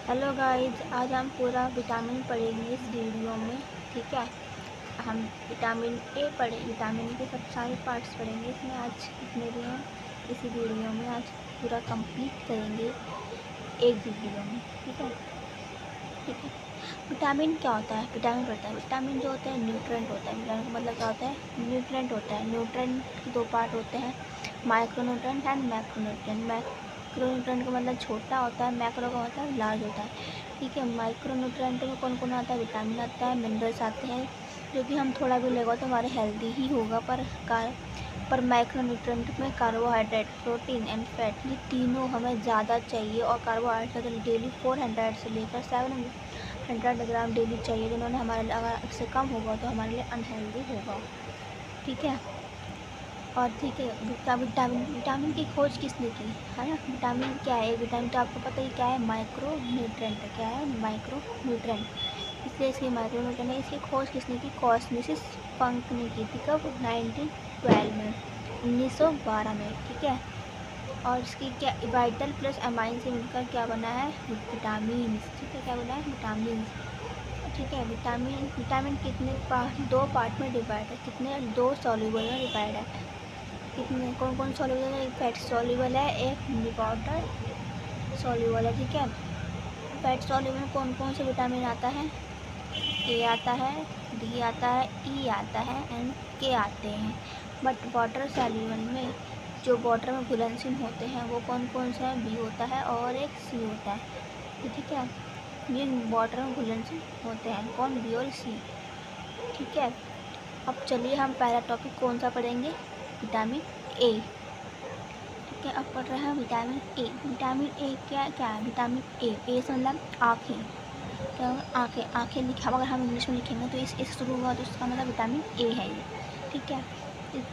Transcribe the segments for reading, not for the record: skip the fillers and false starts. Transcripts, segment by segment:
Hello guys, आज हम पूरा विटामिन पढ़ेंगे इस वीडियो में। ठीक है, हम विटामिन ए पढ़े, विटामिन के सब सारे पार्ट्स पढ़ेंगे इसमें। आज जितने भी हैं इसी वीडियो में आज पूरा कंप्लीट करेंगे एक वीडियो में। ठीक है। ठीक है, विटामिन क्या होता है? विटामिन पढ़ता है। विटामिन जो होता है न्यूट्रेंट होता है। विटामिन का मतलब क्या होता है? न्यूट्रेंट होता है। न्यूट्रेंट के दो पार्ट होते हैं, micro nutrient and macro nutrient. Micro nutrient का मतलब छोटा होता है, मैक्रो का मतलब लार्ज होता है। ठीक है, माइक्रो न्यूट्रेंट में कौन कौन आता है? विटामिन आता है, मिनरल्स आते हैं, जो कि हम थोड़ा भी लेगा तो हमारे हेल्दी ही होगा। पर माइक्रो न्यूट्रेंट में कार्बोहाइड्रेट, प्रोटीन एंड फैट, ये तीनों हमें ज़्यादा चाहिए। और कार्बोहाइड्रेट डेली 400 से लेकर 700 ग्राम डेली चाहिए, जिन्होंने हमारे लिए अगर इससे कम होगा तो हमारे लिए अनहेल्दी होगा। ठीक है। और ठीक है, विटामिन की खोज किसने की है ना? विटामिन क्या है? विटामिन तो आपको पता ही क्या है, माइक्रो न्यूट्रेंट है। क्या है? Micro nutrient. इसलिए इसकी माइक्रो न्यूट्रेंट है। इसकी खोज किसने की? कॉस्मिसिस फंक ने की थी। कब? 1912 में, 1912 में। ठीक है। और इसकी क्या वाइटल प्लस अमाइन से मिलकर क्या बना है? विटामिन। ठीक है, क्या बना है? विटामिन। ठीक है, विटामिन कितने दो पार्ट में डिवाइड है। कितने? दो सॉल्यूबल में डिवाइड है। कितने? कौन कौन सॉल्यूबल है? एक फैट सॉल्यूबल है, एक वाटर सॉल्यूबल है। ठीक है, फैट सॉल्यूबल में कौन कौन से विटामिन आता है? ए आता है, डी आता है, ई आता है एंड के आते हैं। बट वाटर सॉल्यूबल में जो वाटर में घुलनशील होते हैं वो कौन कौन से हैं? बी होता है और एक सी होता है। ठीक है, ये वाटर में घुलनशील होते हैं, कौन? बी और सी। ठीक है, अब चलिए हम पहला टॉपिक कौन सा पढ़ेंगे? Vitamin A. ठीक है, अब पढ़ रहे हैं विटामिन ए। विटामिन ए क्या क्या है? विटामिन ए से मतलब आँखें। क्या होगा? आँखें। आँखें लिखा, अगर हम इंग्लिश में लिखेंगे तो इस शुरू हुआ तो इसका मतलब विटामिन ए है ये। ठीक है,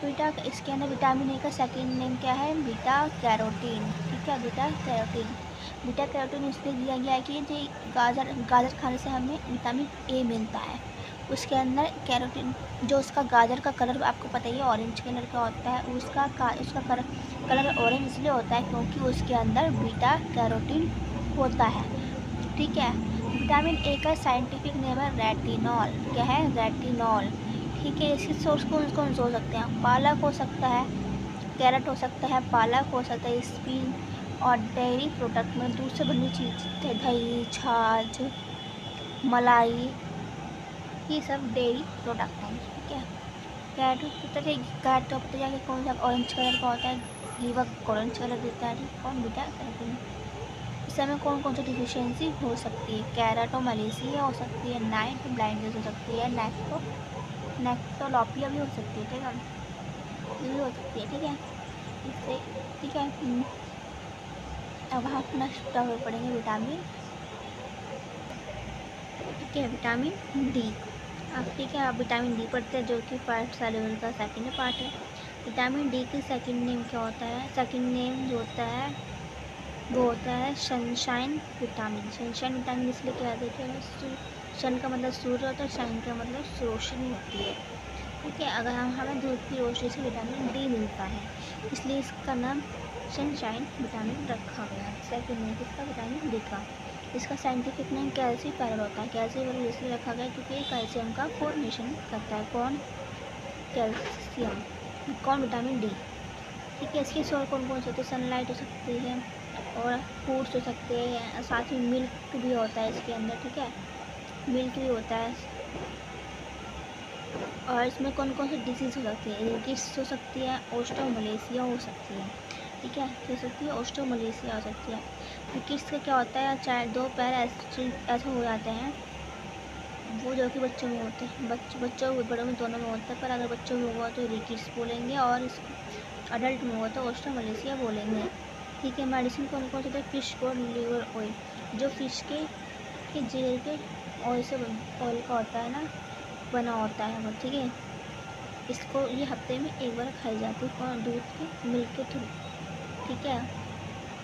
बीटा, इसके अंदर विटामिन ए का सेकंड नेम क्या है? Beta carotene. ठीक है, बीटा कैरोटीन। बीटा कैरोटीन इसलिए दिया गया है कि जो गाजर खाने से हमें विटामिन ए मिलता है। उसके अंदर कैरोटीन, जो उसका गाजर का कलर आपको पता ही है ऑरेंज कलर का होता है। उसका कलर ऑरेंज इसलिए होता है क्योंकि उसके अंदर बीटा कैरोटीन होता है। ठीक है, विटामिन ए का साइंटिफिक नेम है रेटिनॉल। क्या है? रेटिनॉल। ठीक है, इसके सोर्स कौन कौन से हो सकते हैं? पालक हो सकता है, कैरेट हो सकता है, पालक हो सकता है, स्पिन। और डेयरी प्रोडक्ट में दूध से बनी चीज़, दही, छाछ, मलाई, ये सब डेयरी प्रोडक्ट हैं। ठीक है, कैरेट कैरेट तो पता जाएगा कौन सा ऑरेंज कलर का होता है, लीवर ऑरेंज कलर देता है। ठीक, कौन? Beta carotene. इस समय कौन कौन सी डिफिशियंसी हो सकती है? कैराटोमलेसिया हो सकती है, नाइट ब्लाइंडनेस हो सकती है, नेक्टोलॉपिया भी हो सकती है। ठीक है, ये भी हो सकती है। ठीक है, इससे ठीक है। अब हम नेक्स्ट टॉपिक पढ़ेंगे विटामिन। ठीक है, विटामिन डी। अब ठीक है, अब विटामिन डी पढ़ते हैं, जो कि फैट सॉल्युबल का सेकंड पार्ट है। विटामिन डी की सेकंड नेम क्या होता है? सेकंड नेम जो होता है वो होता है सनशाइन विटामिन। सनशाइन विटामिन इसलिए क्या देते हैं? सन का मतलब सूर्य होता है, शाइन का मतलब रोशनी होती है। ठीक है, अगर हमें धूप की रोशनी से विटामिन डी मिलता है, इसलिए इसका नाम सनशाइन विटामिन रखा गया है। सेकंड नेम किसका? विटामिन डी का। इसका साइंटिफिक नेम कैल्सीफेरल होता है। कैल्सीफेरल इसलिए रखा गया क्योंकि ये कैल्शियम का फॉर्मेशन करता है। कौन? कैल्शियम। कौन? Vitamin D. ठीक है, इसके सोर्स कौन कौन से होते हैं? सनलाइट हो सकती है और फूड्स हो सकते हैं, साथ ही मिल्क भी होता है इसके अंदर। ठीक है, मिल्क भी होता है। और इसमें कौन कौन सी डिजीज़ हो सकती है? रिकेट्स हो सकती है, ओस्टोमलेशिया हो सकती है। ठीक है, क्या हो सकती है? ओस्टोमलेशिया हो सकती है। रिकेट्स का क्या होता है? चाहे दो पैर ऐसे हो जाते हैं, वो जो कि बच्चों में होते हैं। बच्चों में बड़ों में दोनों में होता है, पर अगर बच्चों में हुआ तो रिकेट्स बोलेंगे और इसको अडल्ट में हुआ तो ओस्टोमलेशिया बोलेंगे। ठीक है, मेडिसिन कौन कौन से होते हैं? फिश को लीवर ऑयल, जो फिश के जेल के ऑयल से ऑयल का होता है ना, बना होता है वो। ठीक है, इसको ये हफ्ते में एक बार खाई जाती है। कौन? दूध के मिल्क के थ्रू। ठीक है,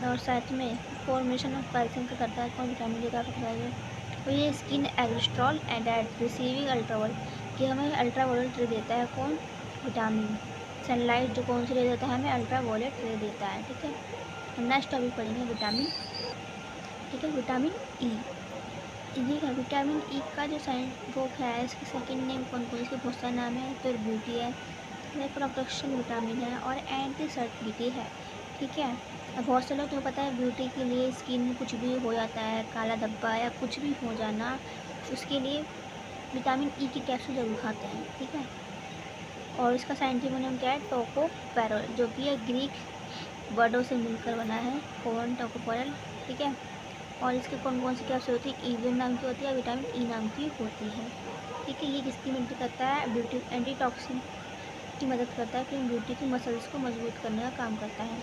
और साथ में फॉर्मेशन ऑफ कैल्शियम का करता है। कौन? विटामिन डी का बताइए। और ये skin ergosterol and at receiving ultraviolet, कि हमें अल्ट्रावायलेट रे देता है। कौन? विटामिन। सनलाइट जो कौन सी रे देता है? हमें अल्ट्रावायलेट रे देता है। ठीक है, नेक्स्ट टॉपिक पढ़ेंगे विटामिन ठीक है। विटामिन ई, ये है विटामिन ई का जो वो है, इसकी सेकंड नेम कौन कौन, इसके बहुत सारे नाम है। फिर ब्यूटी है, प्रोटेक्शन विटामिन है, और एंटी सर्टिलिटी है। ठीक है। अब बहुत से लोग तो पता है ब्यूटी के लिए स्किन में कुछ भी हो जाता है, काला धब्बा या कुछ भी हो जाना, उसके लिए विटामिन ई की कैप्सूल जरूर खाते हैं। ठीक है। और इसका साइंटिफिक नेम क्या है, टोकोपेरोल, जो कि है ग्रीक वर्डों से मिलकर बना है, कोन टोकोपेरोल। ठीक है। और इसके कौन कौन सी कैप्सूल होती है, ईविन नाम की होती है, विटामिन ई नाम की होती है। ठीक है। ये किसकी मदद करता है, ब्यूटी एंटी टॉक्सिन की मदद करता है, कि ब्यूटी की मसल्स को मजबूत करने का काम करता है।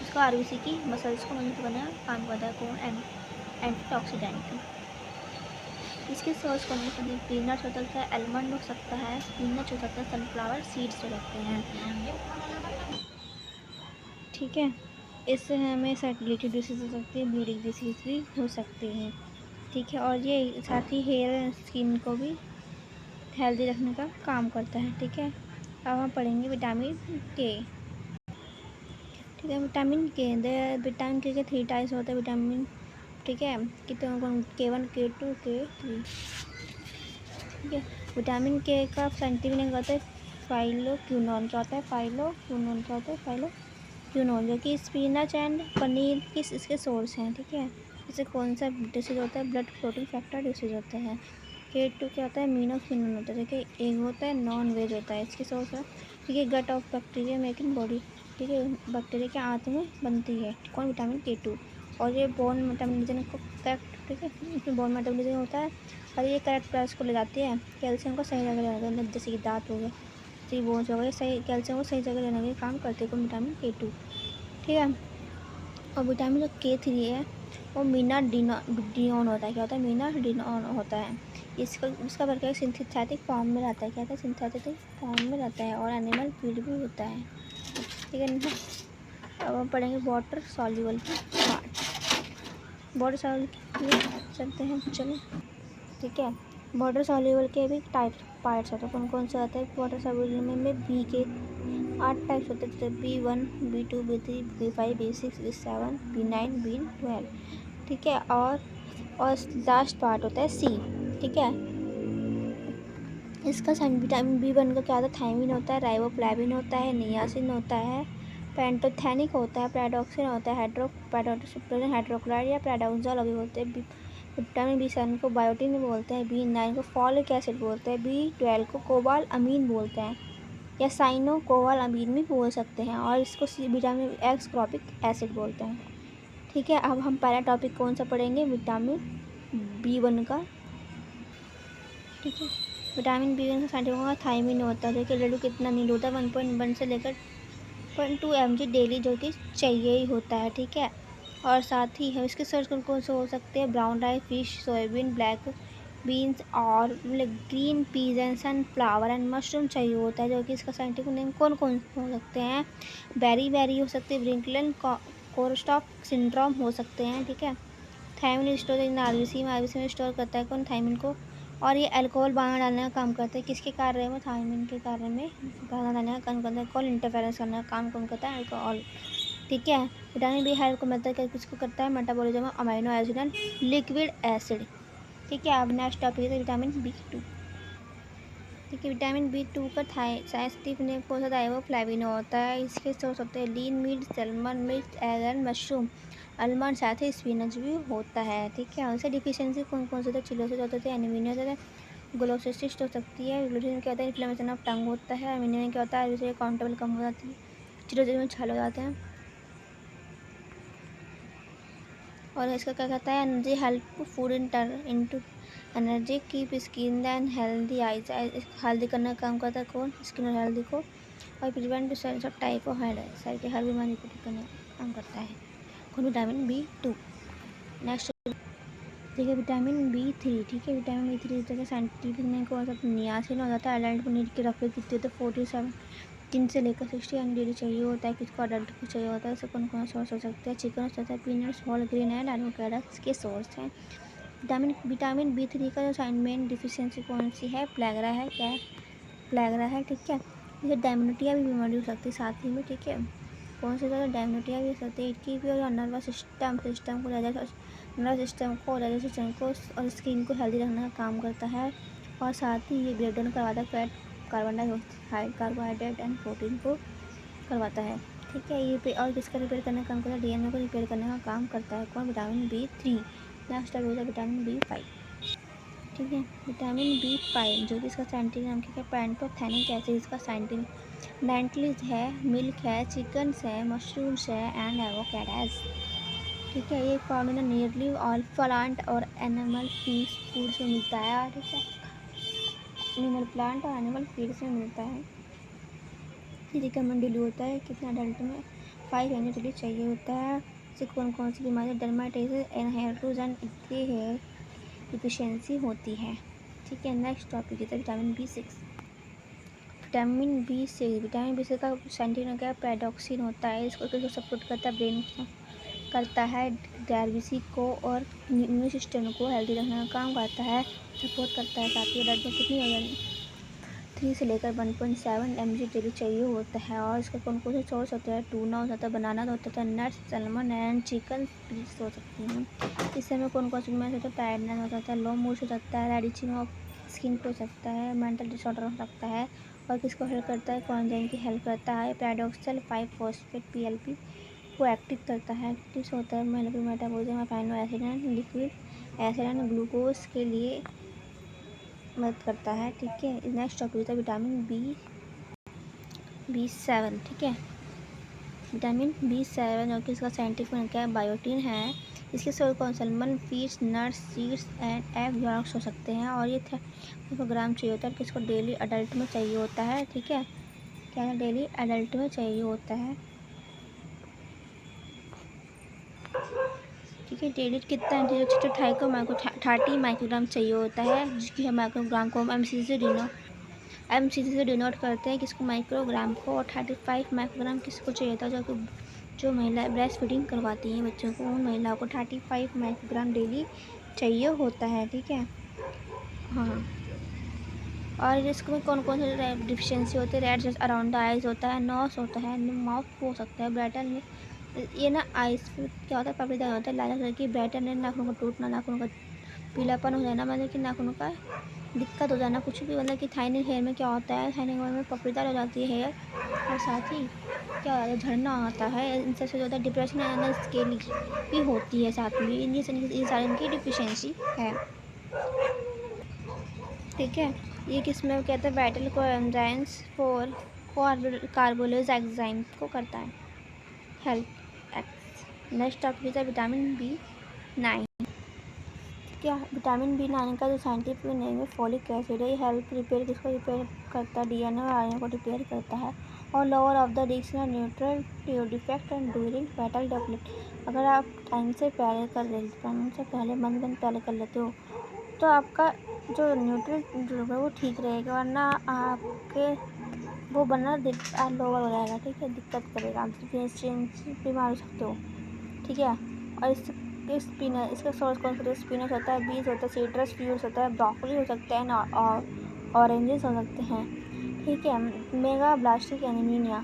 इसका आरबीसी की मसल्स को मजबूत करने का काम करता है, कौन, एंटीऑक्सीडेंट। इसके सोर्स कौन हो सकते हैं, पीनट्स हो सकता है, आलमंड हो सकता है, स्पिनच हो सकता है, सनफ्लावर सीड्स हो सकते हैं। ठीक है। इससे हमें सर्कुलेटरी डिसीज हो सकती है, ब्लीडिंग डिसीज भी हो सकती है। ठीक है। और ये साथ ही हेयर एंड स्किन को भी हेल्दी रखने का काम करता है। ठीक है। अब हम पढ़ेंगे विटामिन के। ठीक है। विटामिन के 3 टाइप्स होते हैं विटामिन। ठीक है। कितने, K1, K2, K3। ठीक है। विटामिन के का साइंटिफिक नेम होता है फाइलोक्विनोन। क्या होता है, फाइलोक्विनोन। क्या होता है, फाइलोक्विनोन, जो कि स्पिनच एंड पनीर की इसके सोर्स हैं। ठीक है। इससे कौन सा डिसीज होता है, ब्लड क्लोटिंग फैक्टर डिसीज होता है। K2 क्या होता है, मीनोक्विनोन होता है। ठीक है। एक होता है नॉन वेज होता है, इसके सोर्स है। ठीक है। Gut of bacteria make in body. ठीक है। बैक्टीरिया के आंत में बनती है, कौन, विटामिन K2। और ये बोन मेटाबॉलिज्म को करेक्ट, ठीक है, इसमें बोन मेटाबॉलिज्म होता है, और ये करेक्ट प्राइस को ले जाती है, कैल्शियम को सही जगह लेने का, जैसे कि दांत हो गए, जैसे बोन्स हो गए, सही कैल्शियम को सही जगह लेने के काम करते हैं, कौन, विटामिन K2। ठीक है। और विटामिन जो K3 है वो मीना डिनोन होता है। क्या होता है, मीना डिनोन होता है। इसका वर्क सिंथेटिक फॉर्म में रहता है। क्या होता है, सिंथेटिक फॉर्म में रहता है, और एनिमल फीड भी होता है। ठीक है। अब हम पढ़ेंगे वाटर सॉल्यूबल की पार्ट। वाटर सॉल्यूबल चलते हैं, चलो। ठीक है। वाटर सॉल्यूबल के भी पार्ट्स होते हैं, कौन कौन से आते हैं वाटर सॉल्यूबल में, बी के 8 टाइप्स होते हैं, जैसे B1, B2, B3, B5, B6, B7, B9, B12। ठीक है। और लास्ट पार्ट होता है सी। ठीक है। इसका विटामिन B1 का क्या होता है, थायमिन होता है, राइबोफ्लेविन होता है, नियासिन होता है, पेंटोथेनिक होता है, पैराडॉक्सिन होता है, हाइड्रोक्लोराइड या पैराडॉक्सोल अभी बोलते हैं। विटामिन B7 को बायोटिन बोलते हैं, B9 को फॉलिक एसिड बोलते हैं, B12 को कोबाल अमीन बोलते हैं, या साइनो कोबाल अमीन भी बोल सकते हैं, और इसको विटामिन एक्सक्रॉपिक एसिड बोलते हैं। ठीक है। अब हम पहला टॉपिक कौन सा पढ़ेंगे, विटामिन B1 का। ठीक है। विटामिन B1 का साइंटिफिक का थायमिन होता है, जो कि लड्डू कितना नीड होता है, 1.1 से लेकर 0.2 mg डेली, जो कि चाहिए ही होता है। ठीक है। और साथ ही हम इसके सोर्स कौन से हो सकते हैं, brown rice, fish, soybean, black beans, और green peas and sunflower and mushroom चाहिए होता है, जो कि इसका साइंटिफिक नेम कौन कौन हो सकते हैं, बेरी हो सकते हैं, ब्रिंकलन कोरस्टॉफ सिंड्रोम हो सकते हैं। ठीक है। थायमिन स्टोर इन आरबीसी में स्टोर करता है, कौन, थायमिन को। और ये अल्कोहल बाहर डालने का काम करता है, किसके कार्य में, थायमिन के कार्य में बाहर डालने का काम करता है, कॉल इंटरफेरेंस करने का काम कौन करता है, अल्कोहल। ठीक है। विटामिन बी हेल्प को मदद किसको करता है, metabolism amino acid and liquid acid. ठीक है। अब नेक्स्ट टॉपिक है विटामिन B2। ठीक है। विटामिन B2 का साइंटिफिक नेम कौन सा, राइबोफ्लेविन होता है। इसके सोर्स होते हैं lean meat, salmon, milk, egg and mushroom, almond, साथ ही स्पिनच भी होता है। ठीक है। उनसे डिफिशियंसी कौन कौन से होते हैं, चिलोसिस होते थे, एनीमिया होता है, ग्लोसिस्ट हो सकती है, ग्लूटीन में क्या होता है, इन्फ्लेमेशन ऑफ टंग होता है, एनीमिया में क्या होता है, जैसे काउंटेबल कम हो जाती है, चिलोसिस में छाल हो जाते हैं। और इसका क्या कहता है, energy help food into energy, keep skin and healthy eyes, healthy करने का काम करता है, कौन, स्किन और हेल्दी को। और प्रिवेंट सेल्स ऑफ टाइफाइड, सर के हर बीमारी को ठीक करने का काम करता है, कौन, विटामिन B2। नेक्स्ट। ठीक है। Vitamin B3। ठीक है। विटामिन B3 जगह साइंटिफिक नेम कौन सा, नियासिन हो जाता है। एडल्ट पनीर की रफे कितनी होती है, 47 दिन से लेकर 60 डेली चाहिए होता है, किसको, अडल्ट को चाहिए होता है। इससे कौन कौन सोर्स हो सकते हैं, चिकन हो सकता है, peanuts, whole grain and avocado के सोर्स हैं। विटामिन B3 का जो मेन डिफिशियंसी कौन सी है, प्लेगरा है, क्या है, प्लेगरा है। ठीक है। जैसे डायबिटीज़ भी बीमारी हो सकती है साथ ही में। ठीक है। कौन सी जगह डायबिटीज़ भी हो सकती है, इसकी भी, और नर्वस सिस्टम को ज़्यादा नर्वस सिस्टम को, डाइजेस्टिव सिस्टम को और स्किन को हेल्दी रखने का काम करता है। और साथ ही ये ब्रेक डाउन करवाता है फैट, कार्बोहाइड्रेट एंड प्रोटीन को करवाता है। ठीक है, ये और किसका रिपेयर करने का काम करता है? डीएनए को रिपेयर करने का काम करता है। कौन? Vitamin B3। नेक्स्ट हो जाता है विटामिन B5। ठीक है, विटामिन B5 जो कि इसका साइंटिफिक नाम क्या है? Pantothenic acid. इसका साइंटिफिक लेंटिल्स है, मिल्क है, चिकन्स है, मशरूम्स है एंड एवोकाडोस। ठीक है, ये found in nearly all plant और एनिमल फूड्स में मिलता है। ठीक है, एनिमल प्लांट और एनिमल फीड्स में मिलता है। ये रिकमेंड डेली होता है कितना अडल्ट में 5 mg डेली चाहिए होता है। इससे कौन कौन सी बीमारी? Dermatitis, inherited and grey hair deficiency होती है। ठीक है, नेक्स्ट टॉपिक है विटामिन B6। विटामिन B6 का साइंटिफिक नाम क्या है? पैराडॉक्सिन होता है। इसको सपोर्ट करता है ब्रेन करता है, डायबिटीज को और इम्यून सिस्टम को हेल्दी रखने का काम करता है, सपोर्ट करता है। साथ ही ब्लड में कितनी हो जाएगी? 3 से लेकर 1.7 mg डेली चाहिए होता है। और इसका कौन कौन से सोर्स होता है? टूना हो सकता है, बनाना होता है, nuts, salmon and chicken fish हो सकती हैं। इससे हमें कौन कौन सी बीमारी होता है? टायर्डनेस हो सकता है, लो मूड हो सकता है, रेडिशिंग ऑफ स्किन हो सकता है, मेंटल डिसऑर्डर हो सकता है। और किसको हेल्प करता है? कोएंजाइम की हेल्प करता है। पैराडॉक्सल 5-फॉस्फेट PLP को एक्टिव करता है। एक्टिव होता है metabolism of amino acid and liquid acid and glucose के लिए मदद करता है। ठीक है, नेक्स्ट टॉपिक है विटामिन B7। ठीक है, विटामिन B7 जो कि इसका साइंटिफिक नाम क्या है? बायोटीन है। इसके सोर्स कौन? Salmon, fish, nuts, seeds and egg products हो सकते हैं। और ये 30 ग्राम चाहिए होता है। किसको? डेली अडल्ट में चाहिए होता है। ठीक है, क्या है? डेली अडल्ट में चाहिए होता है। ठीक है, डेली कितना? 30 माइक्रोग्राम चाहिए होता है, जिसकी माइक्रोग्राम को हम MCC से डिनोट करते हैं किसको? माइक्रोग्राम को। और 35 माइक्रोग्राम किसको चाहिए था? जो महिला ब्रेस्ट फीडिंग करवाती हैं बच्चों को, उन महिलाओं को 35 माइक्रोग्राम डेली चाहिए होता है। ठीक है, हाँ। और इसमें कौन कौन से डिफिशियंसी होते हैं? Red just around the eyes होता है, नोज होता है, माउथ हो सकता है, ब्राइटन में ये ना आइस क्या होता है? पपड़ीदार होता है, लाल कलर की। ब्राइटन नाखूनों का टूटना, नाखूनों का पीलापन हो जाना, मतलब कि नाखूनों का दिक्कत हो जाना, कुछ भी। मतलब कि थाइनिंग हेयर में क्या होता है? थाइनिंग हेयर में पपड़ीदार हो जाती है हेयर। और साथ ही क्या होता है? झड़ना आता है। इनसे जो होता है डिप्रेशन एंड स्केली भी होती है साथ में। ये सारी इनकी डिफिशियंसी है। ठीक है, ये किस में कहते हैं? वाइटल को एंजाइम्स फॉर कार्बोलेज एंजाइम को करता है हेल्प। नेक्स्ट टॉपिक है विटामिन B9। क्या? विटामिन B9 का जो साइंटिफिक नेम है फॉलिक एसिड है। ये हेल्प रिपेयर किसको रिपेयर करता है? डीएनए और आरएनए को रिपेयर करता है। और lower of the risk neutral defect and during fatal development. अगर आप टाइम से पहले कर लेते हो तो आपका जो न्यूट्रल है वो ठीक रहेगा, वरना आपके वो बनना लोअर हो जाएगा। ठीक है, दिक्कत करेगा, आप बीमार हो सकते हो। ठीक है, और इसका सोर्स कौन सा? स्पिनच होता है, बीज होता है, सिट्रस फ्रूट्स होता है, ब्रोकली हो सकता है और ऑरेंजेस हो सकते हैं। ठीक है, मेगाब्लास्टिक एनीमिया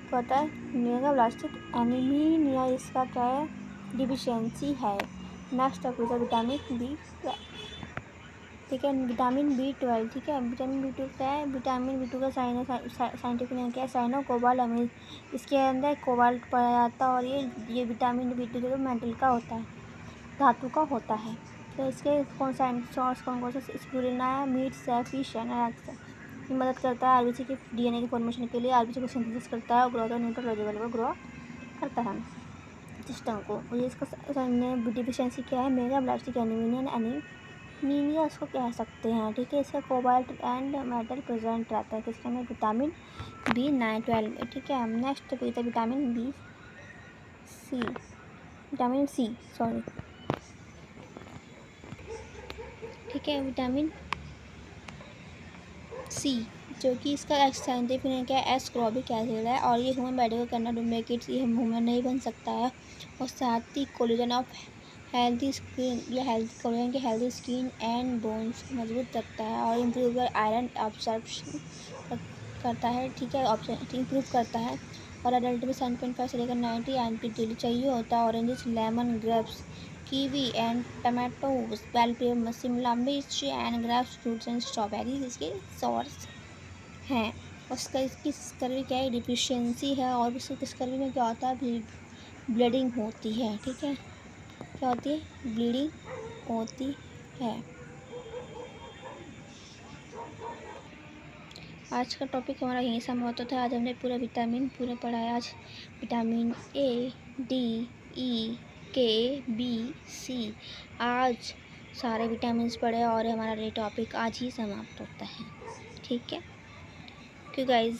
क्या होता है? मेगाब्लास्टिक एनीमिया इसका क्या है? डिफिशियंसी है। नेक्स्ट टॉपिक है विटामिन B12। ठीक है, विटामिन B12। ठीक है, विटामिन B2 क्या है? विटामिन B2 का साइंटिफिक नेम क्या है? साइनो कोबालामिड। इसके अंदर कोबाल्ट पाया जाता है। और ये विटामिन B2 जो मेटल का होता है, धातु का होता है। तो इसके कौन से? स्पिरुलिना है, मीट्स है, फिश है, एग्स है। ये मदद करता है आरबीसी के डीएनए के फॉर्मेशन के लिए, आरबीसी को सिंथेसिस करता है और ग्रोथ और न्यूट्रल लेवल को ग्रो करता है सिस्टम को। और ये इसका डिफिशियंसी क्या है? मेगाब्लास्टिक एनीमिया उसको कह सकते हैं। ठीक है, इसका कोबाल्ट एंड मेटल प्रेजेंट रहता है किसके अंदर? Vitamin B12। ठीक है, नेक्स्ट विटामिन C सॉरी। ठीक है, विटामिन C जो कि इसका साइंटिफिक नेम क्या है? एस्कॉर्बिक एसिड है। और ये ह्यूमन बॉडी को करना डुप्लीकेट ये ह्यूमन नहीं बन सकता है। और साथ ही कोलेजन ऑफ हेल्दी स्किन या हेल्दी स्किन एंड बोन्स को मजबूत रखता है। और इम्प्रूव आयरन ऑब्जॉर्प्शन करता है। ठीक है, इम्प्रूव करता है। और अडल्ट में 7.5 से लेकर 90 mg डेली चाहिए होता है। Oranges, lemon, grapes kiwi and tomatoes, bell pepper, Shimla मिर्च and grapes fruits and strawberries इसके सोर्स हैं। उसका इसकी स्कर्वी क्या है, डिफिशियंसी है, और उसकी स्कर्वी में क्या होता है, ब्लीडिंग होती है। ठीक है, क्या होती है, ब्लीडिंग होती है। आज का टॉपिक हमारा यहीं समाप्त होता है। आज हमने पूरा विटामिन पूरा पढ़ा है। आज विटामिन ए, डी, ई, के, बी, सी, आज सारे विटामिन पढ़े और हमारा ये टॉपिक आज ही समाप्त होता है। ठीक है, क्यों गाइज।